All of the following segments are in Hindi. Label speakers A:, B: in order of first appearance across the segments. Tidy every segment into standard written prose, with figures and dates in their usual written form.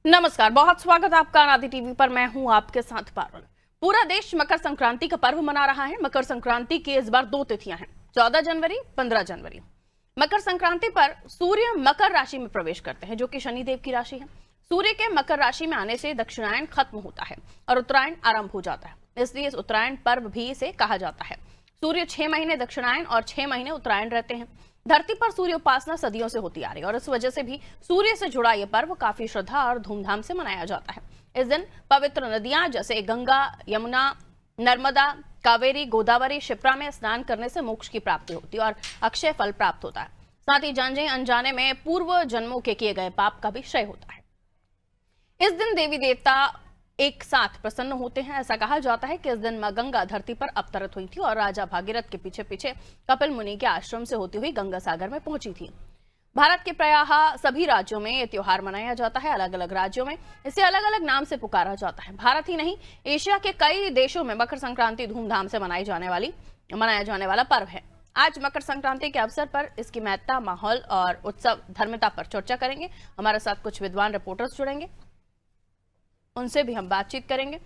A: नमस्कार, बहुत स्वागत आपका अनादि टीवी पर। मैं हूं आपके साथ पारुल। पूरा देश मकर संक्रांति का पर्व मना रहा है। मकर संक्रांति की इस बार 2 तिथियां हैं, 14 जनवरी, 15 जनवरी। मकर संक्रांति पर सूर्य मकर राशि में प्रवेश करते हैं, जो कि शनिदेव की राशि है। सूर्य के मकर राशि में आने से दक्षिणायन खत्म होता है और उत्तरायण आरंभ हो जाता है, इसलिए इस उत्तरायण पर्व भी इसे कहा जाता है। सूर्य 6 महीने दक्षिणायन और 6 महीने उत्तरायण रहते हैं। धरती पर सूर्य उपासना सदियों से होती आ रही है और इस वजह से भी सूर्य से जुड़ा यह पर्व काफी श्रद्धा और धूमधाम से मनाया जाता है। इस दिन पवित्र नदियां जैसे गंगा, यमुना, नर्मदा, कावेरी, गोदावरी, शिप्रा में स्नान करने से मोक्ष की प्राप्ति होती है और अक्षय फल प्राप्त होता है। साथ ही जाने अनजाने में पूर्व जन्मों के किए गए पाप का भी क्षय होता है। इस दिन देवी देवता एक साथ प्रसन्न होते हैं। ऐसा कहा जाता है कि इस दिन मां गंगा धरती पर अवतरित हुई थी और राजा भागीरथ के पीछे पीछे कपिल मुनि के आश्रम से होती हुई गंगा सागर में पहुंची थी। भारत के प्रायः सभी राज्यों में यह त्योहार मनाया जाता है। अलग अलग राज्यों में इसे अलग अलग नाम से पुकारा जाता है। भारत ही नहीं, एशिया के कई देशों में मकर संक्रांति धूमधाम से मनाया जाने वाला पर्व है। आज मकर संक्रांति के अवसर पर इसकी महत्ता, माहौल और उत्सव धर्मिता पर चर्चा करेंगे। हमारे साथ कुछ विद्वान रिपोर्टर्स जुड़ेंगे, उनसे भी हम बातचीत करेंगे।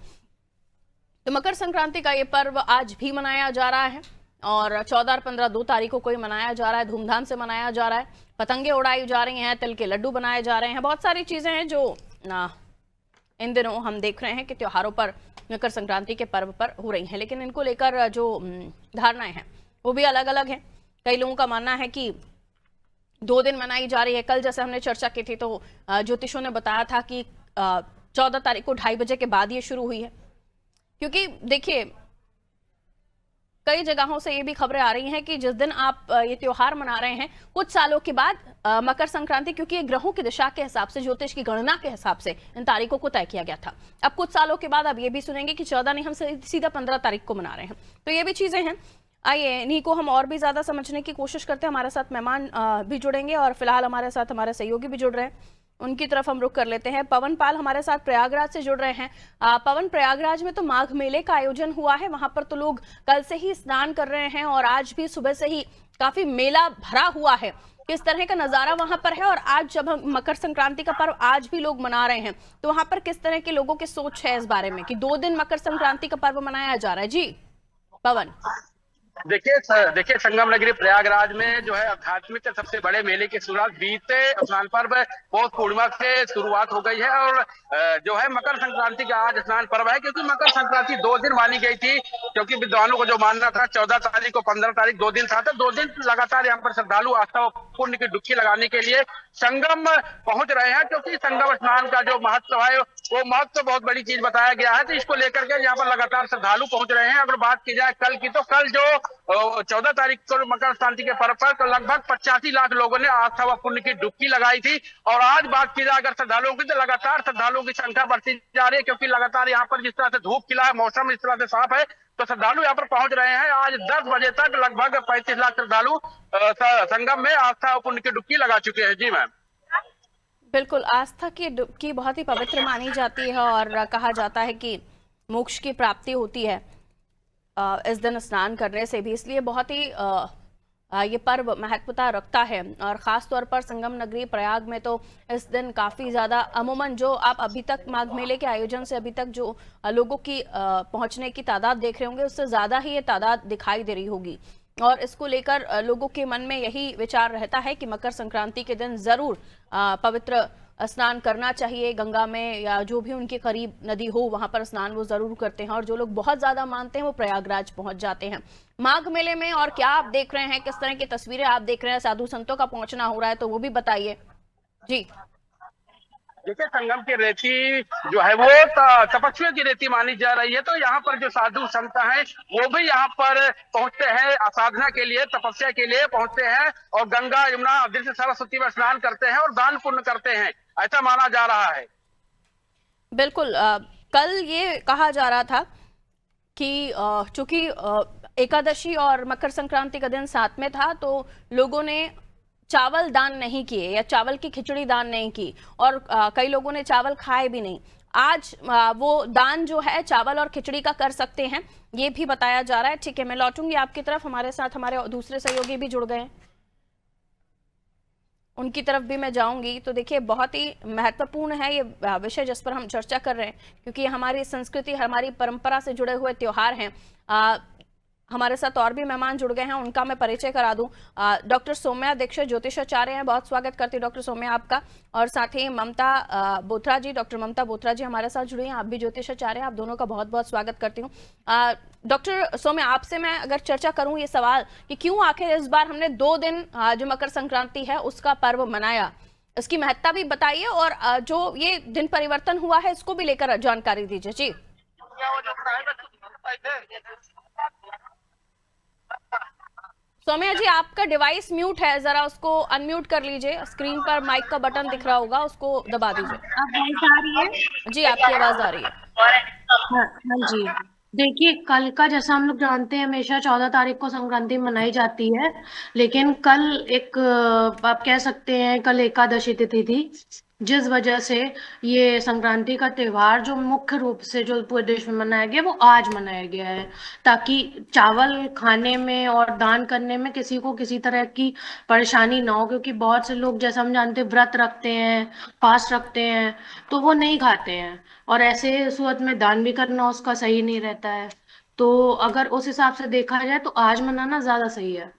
A: तो मकर संक्रांति का ये पर्व आज भी मनाया जा रहा है और 14 और 15 2 तारीखों को ही मनाया जा रहा है। धूमधाम से मनाया जा रहा है। पतंगे उड़ाई जा रही हैं, तिल के लड्डू बनाए जा रहे हैं। बहुत सारी चीजें हैं जो इन दिनों हम देख रहे हैं कि त्योहारों पर, मकर संक्रांति के पर्व पर हो रही हैं, लेकिन इनको लेकर जो धारणाएं हैं वो भी अलग अलग हैं। कई लोगों का मानना है कि 2 दिन मनाई जा रही है। कल जैसे हमने चर्चा की थी तो ज्योतिषों ने बताया था कि 14 तारीख को 2:30 बजे के बाद ये शुरू हुई है, क्योंकि देखिए कई जगहों से ये भी खबरें आ रही हैं कि जिस दिन आप ये त्योहार मना रहे हैं, कुछ सालों के बाद मकर संक्रांति, क्योंकि ये ग्रहों की दिशा के हिसाब से, ज्योतिष की गणना के हिसाब से इन तारीखों को तय किया गया था। अब कुछ सालों के बाद अब ये भी सुनेंगे कि 14 नहीं, हम सीधा 15 तारीख को मना रहे हैं। तो ये भी चीजें हैं। आइए इन्हीं को हम और भी ज्यादा समझने की कोशिश करते हैं। हमारे साथ मेहमान भी जुड़ेंगे और फिलहाल हमारे साथ हमारे सहयोगी भी जुड़ रहे हैं, उनकी तरफ हम रुख कर लेते हैं। पवन पाल हमारे साथ प्रयागराज से जुड़ रहे हैं। पवन, प्रयागराज में तो माघ मेले का आयोजन हुआ है, वहां पर तो लोग कल से ही स्नान कर रहे हैं और आज भी सुबह से ही काफी मेला भरा हुआ है। किस तरह का नजारा वहां पर है और आज जब हम मकर संक्रांति का पर्व आज भी लोग मना रहे हैं, तो वहां पर किस तरह के लोगों की सोच है इस बारे में कि 2 दिन मकर संक्रांति का पर्व मनाया जा रहा है? जी पवन।
B: देखिए संगम नगरी प्रयागराज में जो है आध्यात्मिक सबसे बड़े मेले की शुरुआत बीते स्नान पर्व पौष पूर्णिमा से शुरुआत हो गई है और जो है मकर संक्रांति का आज स्नान पर्व है, क्योंकि मकर संक्रांति 2 दिन मानी गई थी, क्योंकि विद्वानों को जो मानना था 14 तारीख को 15 तारीख 2 दिन था, तो 2 दिन लगातार यहाँ पर श्रद्धालु आस्था और पुण्य की डुबकी लगाने के लिए संगम पहुंच रहे हैं, क्योंकि संगम स्नान का जो महत्व है वो महत्व बहुत बड़ी चीज बताया गया है। तो इसको लेकर के यहाँ पर लगातार श्रद्धालु पहुंच रहे हैं। अगर बात की जाए कल की, तो कल जो 14 तारीख को मकर संक्रांति के पर्व पर लगभग 85 लाख लोगों ने आस्था व पुण्य की डुबकी लगाई थी। और आज बात की जाए अगर श्रद्धालुओं की, तो लगातार श्रद्धालुओं की संख्या बढ़ती जा रही है, क्योंकि लगातार यहाँ पर जिस तरह से धूप खिला है, मौसम इस तरह से साफ है, तो श्रद्धालु यहाँ पर पहुंच रहे हैं। आज 10 बजे तक लगभग 35 लाख श्रद्धालु संगम में आस्था और पुण्य की डुबकी लगा चुके हैं। जी मैम।
A: बिल्कुल, आस्था की डुबकी बहुत ही पवित्र मानी जाती है और कहा जाता है कि मोक्ष की प्राप्ति होती है इस दिन स्नान करने से भी, इसलिए बहुत ही ये पर्व महत्वता रखता है। और ख़ास तौर पर संगम नगरी प्रयाग में तो इस दिन काफ़ी ज़्यादा, अमूमन जो आप अभी तक माघ मेले के आयोजन से अभी तक जो लोगों की पहुंचने की तादाद देख रहे होंगे, उससे ज़्यादा ही ये तादाद दिखाई दे रही होगी। और इसको लेकर लोगों के मन में यही विचार रहता है कि मकर संक्रांति के दिन ज़रूर पवित्र स्नान करना चाहिए। गंगा में या जो भी उनके करीब नदी हो वहां पर स्नान वो जरूर करते हैं। और जो लोग बहुत ज्यादा मानते हैं वो प्रयागराज पहुंच जाते हैं माघ मेले में। और क्या आप देख रहे हैं, किस तरह की तस्वीरें आप देख रहे हैं? साधु संतों का पहुंचना हो रहा है, तो वो भी बताइए। जी
B: देखिए संगम की रेती जो है वो तपस्वियों की रेती मानी जा रही है, तो यहाँ पर जो साधु संत हैं वो भी यहाँ पर पहुंचते हैं, साधना के लिए, तपस्या के लिए पहुंचते हैं और गंगा, यमुना, अदृश्य सरस्वती में स्नान करते हैं और दान पुण्य करते हैं, ऐसा माना जा रहा है।
A: बिल्कुल, कल ये कहा जा रहा था कि चूंकि एकादशी और मकर संक्रांति का दिन साथ में था, तो लोगों ने चावल दान नहीं किए या चावल की खिचड़ी दान नहीं की और कई लोगों ने चावल खाए भी नहीं। आज वो दान जो है चावल और खिचड़ी का कर सकते हैं, ये भी बताया जा रहा है। ठीक है, मैं लौटूंगी आपकी तरफ। हमारे साथ हमारे दूसरे सहयोगी भी जुड़ गए हैं, उनकी तरफ भी मैं जाऊंगी। तो देखिए, बहुत ही महत्वपूर्ण है ये विषय जिस पर हम चर्चा कर रहे हैं, क्योंकि हमारी संस्कृति, हमारी परंपरा से जुड़े हुए त्योहार हैं। हमारे साथ और भी मेहमान जुड़ गए हैं, उनका मैं परिचय करा दूं। डॉक्टर सौम्या दीक्षित ज्योतिषाचार्य हैं, बहुत स्वागत करती हूं डॉक्टर सौम्या आपका। और साथ ही ममता बोथरा जी, डॉक्टर ममता बोथरा जी हमारे साथ जुड़ी हैं, आप भी ज्योतिषाचार्य हैं, आप दोनों का बहुत बहुत स्वागत करती हूँ। डॉक्टर सौम्या, आपसे मैं अगर चर्चा करूं ये सवाल कि क्यों आखिर इस बार हमने 2 दिन जो मकर संक्रांति है उसका पर्व मनाया, इसकी महत्ता भी बताइए, और जो ये दिन परिवर्तन हुआ है इसको भी लेकर जानकारी दीजिए जी। सौम्या जी, आपका डिवाइस म्यूट है, जरा उसको अनम्यूट कर लीजिए। स्क्रीन पर माइक का बटन दिख रहा होगा, उसको दबा दीजिए।
C: अब वॉइस आ रही है?
A: जी, आपकी आवाज आ रही है।
C: हाँ जी। देखिए, कल का जैसा हम लोग जानते हैं हमेशा 14 तारीख को संक्रांति मनाई जाती है, लेकिन कल एक आप कह सकते हैं कल एकादशी तिथि थी, जिस वजह से ये संक्रांति का त्योहार जो मुख्य रूप से जो पूरे देश में मनाया गया वो आज मनाया गया है, ताकि चावल खाने में और दान करने में किसी को किसी तरह की परेशानी ना हो। क्योंकि बहुत से लोग, जैसा हम जानते हैं, व्रत रखते हैं, फास्ट रखते हैं, तो वो नहीं खाते हैं, और ऐसे सूरत में दान भी करना उसका सही नहीं रहता है। तो अगर उस हिसाब से देखा जाए तो आज मनाना ज्यादा सही है।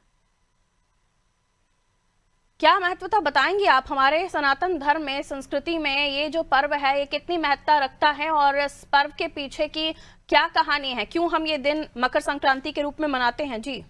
A: क्या महत्वता बताएंगी आप, हमारे सनातन धर्म में, संस्कृति में ये जो पर्व है ये कितनी महत्ता रखता है, और इस पर्व के पीछे की क्या कहानी है, क्यों हम ये दिन मकर संक्रांति के रूप में मनाते हैं जी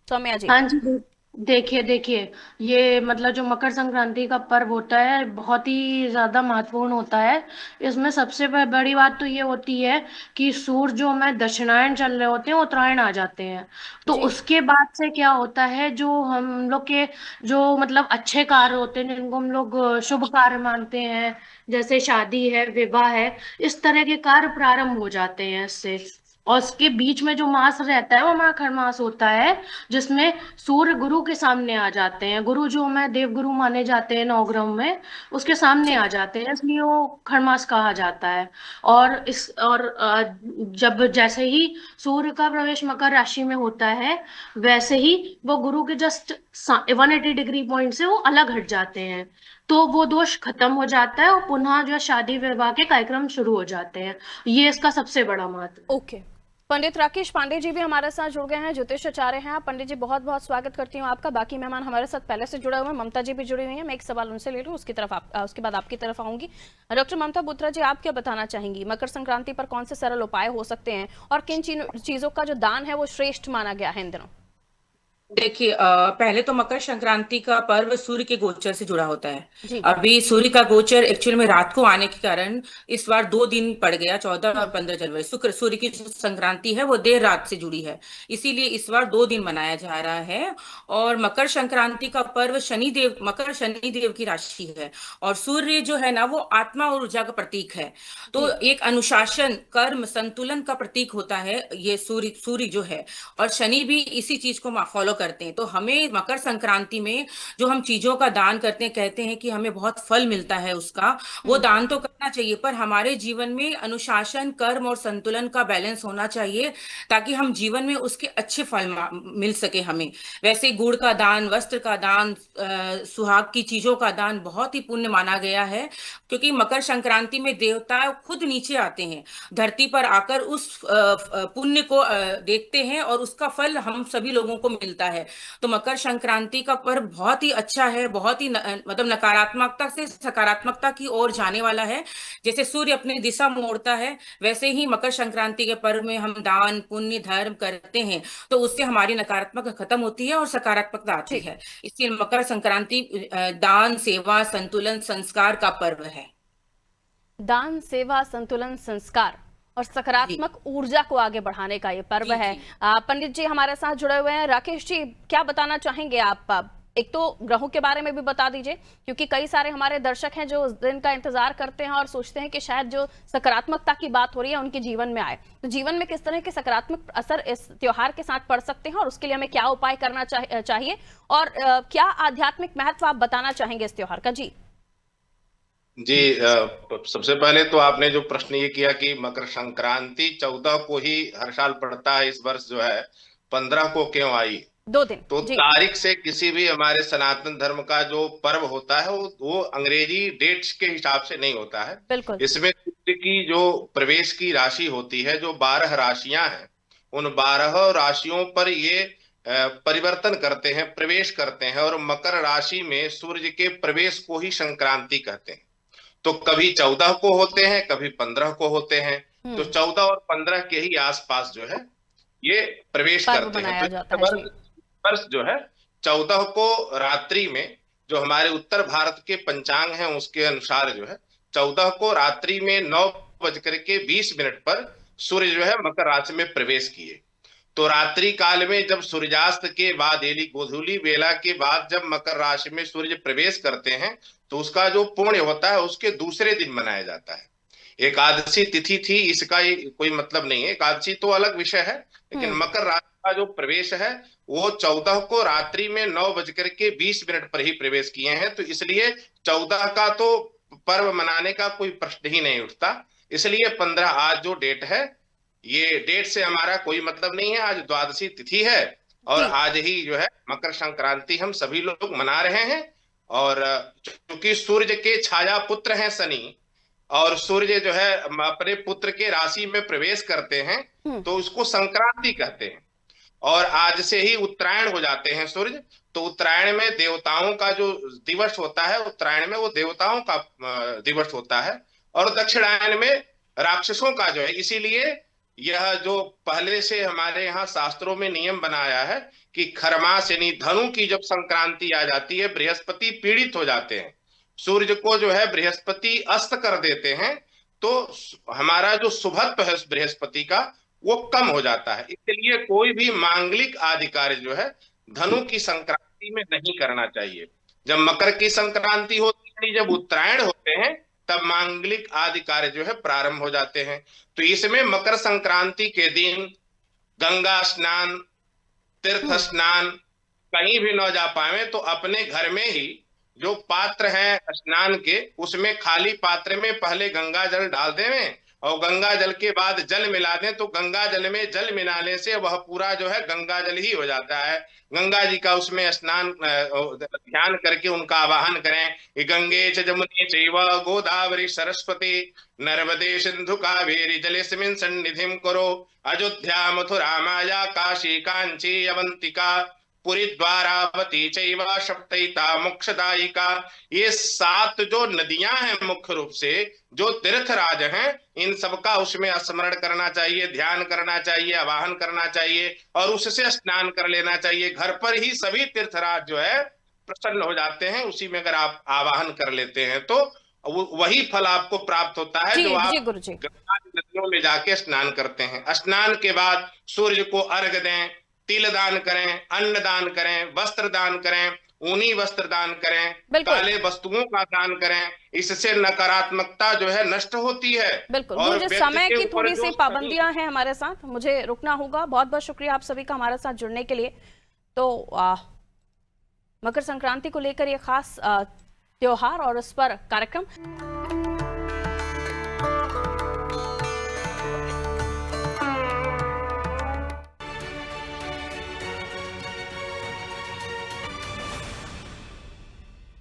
A: सौम्या जी?
C: हाँ जी। देखिए, ये मतलब जो मकर संक्रांति का पर्व होता है बहुत ही ज्यादा महत्वपूर्ण होता है। इसमें सबसे बड़ी बात तो ये होती है कि सूर्य जो हमें दक्षिणायन चल रहे होते हैं, उत्तरायण आ जाते हैं। तो
A: जी
C: उसके बाद से क्या होता है, जो हम लोग के जो मतलब अच्छे कार्य होते हैं, जिनको हम लोग शुभ कार्य मानते हैं, जैसे शादी है, विवाह है, इस तरह के कार्य प्रारंभ हो जाते हैं इससे। और उसके बीच में जो मास रहता है वो हमारा खरमास होता है, जिसमें सूर्य गुरु के सामने आ जाते हैं। गुरु जो हमें देव गुरु माने जाते हैं नवग्रह में, उसके सामने
A: जी
C: आ जाते हैं, इसलिए वो खरमास कहा जाता है। जब जैसे ही सूर्य का प्रवेश मकर राशि में होता है, वैसे ही वो गुरु के जस्ट 180 डिग्री पॉइंट से वो अलग हट जाते हैं। तो वो दोष खत्म हो जाता है और पुनः जो है शादी विवाह के कार्यक्रम शुरू हो जाते हैं। ये इसका सबसे बड़ा महत्व है।
A: ओके। पंडित राकेश पांडे जी भी हमारे साथ जुड़ गए हैं, ज्योतिषाचार्य हैं आप। पंडित जी, बहुत बहुत स्वागत करती हूँ आपका। बाकी मेहमान हमारे साथ पहले से जुड़े हुए हैं, ममता जी भी जुड़ी हुई हैं, मैं एक सवाल उनसे ले लूँ, उसके बाद आपकी तरफ आऊंगी। डॉक्टर ममता बोथरा जी, आप क्या बताना चाहेंगी, मकर संक्रांति पर कौन से सरल उपाय हो सकते हैं, और किन चीजों का जो दान है वो श्रेष्ठ माना गया है इन दिनों?
D: देखिए, पहले तो मकर संक्रांति का पर्व सूर्य के गोचर से जुड़ा होता है।
A: जी।
D: अभी सूर्य का गोचर एक्चुअल में रात को आने के कारण इस बार 2 दिन पड़ गया, 14 और 15 जनवरी। शुक्र सूर्य की जो संक्रांति है वो देर रात से जुड़ी है, इसीलिए इस बार 2 दिन मनाया जा रहा है। और मकर संक्रांति का पर्व शनिदेव, मकर शनिदेव की राशि है, और सूर्य जो है ना वो आत्मा और ऊर्जा का प्रतीक है। तो एक अनुशासन, कर्म, संतुलन का प्रतीक होता है ये सूर्य जो है, और शनि भी इसी चीज को फॉलो करते हैं। तो हमें मकर संक्रांति में जो हम चीजों का दान करते हैं, कहते हैं कि हमें बहुत फल मिलता है उसका, वो दान तो करना चाहिए, पर हमारे जीवन में अनुशासन, कर्म और संतुलन का बैलेंस होना चाहिए, ताकि हम जीवन में उसके अच्छे फल मिल सके हमें। वैसे गुड़ का दान, वस्त्र का दान, सुहाग की चीजों का दान बहुत ही पुण्य माना गया है, क्योंकि मकर संक्रांति में देवता खुद नीचे आते हैं धरती पर आकर, उस पुण्य को देखते हैं और उसका फल हम सभी लोगों को मिलता है। तो मकर संक्रांति का पर्व बहुत ही अच्छा है, बहुत ही मतलब नकारात्मकता से सकारात्मकता की ओर जाने वाला है। जैसे सूर्य अपनी दिशा मोड़ता है, वैसे ही मकर संक्रांति के पर्व में हम दान पुण्य धर्म करते हैं, तो उससे हमारी नकारात्मकता खत्म होती है और सकारात्मकता आती है। इसलिए मकर संक्रांति दान, सेवा, संतुलन, संस्कार का पर्व है।
A: दान, सेवा, संतुलन, संस्कार और सकारात्मक ऊर्जा को आगे बढ़ाने का ये पर्व है। पंडित जी हमारे साथ जुड़े हुए हैं। राकेश जी, क्या बताना चाहेंगे आप? एक तो ग्रहों के बारे में भी बता दीजिए, क्योंकि कई सारे हमारे दर्शक हैं जो उस दिन का इंतजार करते हैं और सोचते हैं कि शायद जो सकारात्मकता की बात हो रही है उनके जीवन में आए। तो जीवन में किस तरह के सकारात्मक असर इस त्योहार के साथ पड़ सकते हैं, और उसके लिए हमें क्या उपाय करना चाहिए, और क्या आध्यात्मिक महत्व आप बताना चाहेंगे इस त्योहार का? जी
E: जी, सबसे पहले तो आपने जो प्रश्न ये किया कि मकर संक्रांति 14 को ही हर साल पड़ता है, इस वर्ष जो है 15 को क्यों आई,
A: 2 दिन
E: तो
A: जी।
E: तारीख से किसी भी हमारे सनातन धर्म का जो पर्व होता है वो अंग्रेजी डेट्स के हिसाब से नहीं होता है।
A: बिल्कुल।
E: इसमें सूर्य की जो प्रवेश की राशि होती है, जो 12 राशियां हैं, उन 12 राशियों पर ये परिवर्तन करते हैं, प्रवेश करते हैं, और मकर राशि में सूर्य के प्रवेश को ही संक्रांति कहते हैं। तो कभी 14 को होते हैं, कभी 15 को होते हैं। तो 14 और 15 के ही आसपास जो है ये प्रवेश
A: पर्व
E: करते हैं।
A: मनाया
E: तो
A: जाता है जी।
E: वर्ष जो है 14 को रात्रि में, जो हमारे उत्तर भारत के पंचांग हैं उसके अनुसार जो है 14 को रात्रि में 9:20 पर सूर्य जो है मकर राशि में प्रवेश किए। तो रात्रि काल में जब सूर्यास्त के बाद यानी गोधूली बेला के बाद जब मकर राशि में सूर्य प्रवेश करते हैं तो उसका जो पुण्य होता है उसके दूसरे दिन मनाया जाता है। एकादशी तिथि थी, इसका कोई मतलब नहीं है, एकादशी तो अलग विषय है, लेकिन मकर राशि का जो प्रवेश है वो 14 को रात्रि में 9:20 पर ही प्रवेश किए हैं। तो इसलिए 14 का तो पर्व मनाने का कोई प्रश्न ही नहीं उठता। इसलिए 15 आज जो डेट है, ये डेट से हमारा कोई मतलब नहीं है। आज द्वादशी तिथि है और आज ही जो है मकर संक्रांति हम सभी लोग मना रहे हैं। और क्योंकि सूर्य के छाया पुत्र हैं शनि, और सूर्य जो है अपने पुत्र के राशि में प्रवेश करते हैं तो उसको संक्रांति कहते हैं। और आज से ही उत्तरायण हो जाते हैं सूर्य। तो उत्तरायण में देवताओं का जो दिवस होता है, उत्तरायण में वो देवताओं का दिवस होता है, और दक्षिणायन में राक्षसों का जो है। इसीलिए यह जो पहले से हमारे यहाँ शास्त्रों में नियम बनाया है कि खरमास यानी धनु की जब संक्रांति आ जाती है, बृहस्पति पीड़ित हो जाते हैं, सूर्य को जो है बृहस्पति अस्त कर देते हैं, तो हमारा जो शुभत्व है बृहस्पति का वो कम हो जाता है। इसलिए कोई भी मांगलिक आदि कार्य जो है धनु की संक्रांति में नहीं करना चाहिए। जब मकर की संक्रांति होती है, जब उत्तरायण होते हैं, तब मांगलिक आदि कार्य जो है प्रारंभ हो जाते हैं। तो इसमें मकर संक्रांति के दिन गंगा स्नान, तीर्थ स्नान कहीं भी न जा पाए तो अपने घर में ही जो पात्र हैं स्नान के, उसमें खाली पात्र में पहले गंगा जल डाल दें और गंगा जल के बाद जल मिला दें। तो गंगा जल में जल मिलाने से वह पूरा जो है गंगा जल ही हो जाता है। गंगा जी का उसमें स्नान ध्यान करके उनका आवाहन करें कि गंगे च जमुने चैव गोदावरी सरस्वती नर्मदे सिंधु कावेरी जलेस्मिन् सन्निधिं कुरु अयोध्या मथुरा माया काशी कांची अवंतिका पुरी द्वारावती चैव सप्तैता मोक्षदायिका। ये 7 जो नदियां हैं मुख्य रूप से जो तीर्थराज हैं, इन सबका उसमें स्मरण करना चाहिए, ध्यान करना चाहिए, आवाहन करना चाहिए और उससे स्नान कर लेना चाहिए। घर पर ही सभी तीर्थराज जो है प्रसन्न हो जाते हैं, उसी में अगर आप आवाहन कर लेते हैं तो वही फल आपको प्राप्त होता है जो आप गंगा नदियों में जाके स्नान करते हैं। स्नान के बाद सूर्य को अर्घ दें, तिल दान करें, अन्न दान करें, वस्त्र दान करें, ऊनी वस्त्र दान करें, काले वस्तुओं का दान करें। इससे नकारात्मकता जो है नष्ट होती है।
A: बिल्कुल। मुझे समय की थोड़ी सी पाबंदियां हैं हमारे साथ, मुझे रुकना होगा। बहुत बहुत शुक्रिया आप सभी का हमारे साथ जुड़ने के लिए। तो मकर संक्रांति को लेकर ये खास त्योहार और उस पर कार्यक्रम